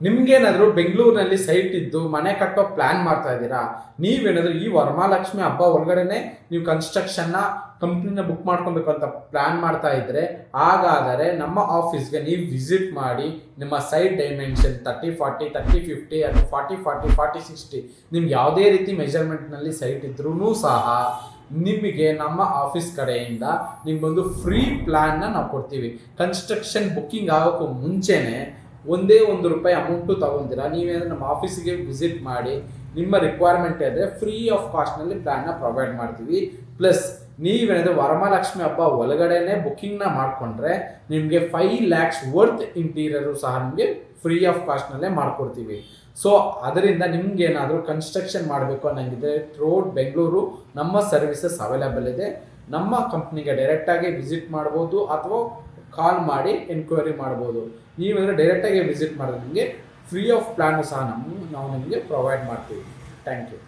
ನಿಮ್ಗೇನಾದರೂ ಬೆಂಗಳೂರಿನಲ್ಲಿ ಸೈಟ್ ಇದ್ದು ಮನೆ ಕಟ್ಟೋ ಪ್ಲಾನ್ ಮಾಡ್ತಾ ಇದ್ದೀರಾ, ನೀವೇನಾದರೂ ಈ ವರಮಹಾಲಕ್ಷ್ಮಿ ಹಬ್ಬ ಒಳಗಡೆನೆ ನೀವು ಕನ್ಸ್ಟ್ರಕ್ಷನ್ನ ಕಂಪ್ನಿನ ಬುಕ್ ಮಾಡ್ಕೊಬೇಕು ಅಂತ ಪ್ಲಾನ್ ಮಾಡ್ತಾ ಇದ್ರೆ, ಹಾಗಾದರೆ ನಮ್ಮ ಆಫೀಸ್ಗೆ ನೀವು ವಿಸಿಟ್ ಮಾಡಿ ನಿಮ್ಮ ಸೈಟ್ ಡೈಮೆನ್ಷನ್ 30-40, 30-50 ಅಥವಾ 40-40, 40-60 ನಿಮ್ಗೆ ಯಾವುದೇ ರೀತಿ ಮೆಜರ್ಮೆಂಟ್ನಲ್ಲಿ ಸೈಟ್ ಇದ್ರೂ ಸಹ ನಿಮಗೆ ನಮ್ಮ ಆಫೀಸ್ ಕಡೆಯಿಂದ ನಿಮ್ಗೊಂದು ಫ್ರೀ ಪ್ಲ್ಯಾನ್ನ ನಾವು ಕೊಡ್ತೀವಿ. ಕನ್ಸ್ಟ್ರಕ್ಷನ್ ಬುಕ್ಕಿಂಗ್ ಆಗೋಕ್ಕೂ ಮುಂಚೆನೇ ಒಂದೇ ₹1 ಅಮೌಂಟು ತೊಗೊಂತೀರಾ. ನೀವೇನಾದರೂ ನಮ್ಮ ಆಫೀಸಿಗೆ ವಿಸಿಟ್ ಮಾಡಿ ನಿಮ್ಮ ರಿಕ್ವೈರ್ಮೆಂಟ್ ಇದ್ದರೆ ಫ್ರೀ ಆಫ್ ಕಾಸ್ಟ್ನಲ್ಲಿ ಪ್ಲ್ಯಾನ್ನ ಪ್ರೊವೈಡ್ ಮಾಡ್ತೀವಿ. ಪ್ಲಸ್ ನೀವೇನಾದರೂ ವರಮಹಾಲಕ್ಷ್ಮಿ ಹಬ್ಬ ಒಳಗಡೆನೆ ಬುಕ್ಕಿಂಗ್ನ ಮಾಡಿಕೊಂಡ್ರೆ ನಿಮಗೆ 5 lakhs ವರ್ತ್ ಇಂಟೀರಿಯರು ಸಹ ನಿಮಗೆ ಫ್ರೀ ಆಫ್ ಕಾಸ್ಟ್ನಲ್ಲೇ ಮಾಡಿಕೊಡ್ತೀವಿ. ಸೊ ಅದರಿಂದ ನಿಮ್ಗೇನಾದರೂ ಕನ್ಸ್ಟ್ರಕ್ಷನ್ ಮಾಡಬೇಕು ಅನ್ನೋಂಗಿದ್ರೆ ರೋಡ್ ಬೆಂಗಳೂರು ನಮ್ಮ ಸರ್ವಿಸಸ್ ಅವೈಲೇಬಲ್ ಇದೆ. ನಮ್ಮ ಕಂಪ್ನಿಗೆ ಡೈರೆಕ್ಟಾಗಿ ವಿಸಿಟ್ ಮಾಡ್ಬೋದು ಅಥವಾ ಕಾಲ್ ಮಾಡಿ ಎನ್ಕ್ವೈರಿ ಮಾಡ್ಬೋದು. ನೀವೇನಾದರೂ ಡೈರೆಕ್ಟಾಗಿ ವಿಸಿಟ್ ಮಾಡಿದ್ರೆ ನಿಮಗೆ ಫ್ರೀ ಆಫ್ ಪ್ಲ್ಯಾನು ಸಹ ನಾವು ನಿಮಗೆ ಪ್ರೊವೈಡ್ ಮಾಡ್ತೀವಿ. Thank you.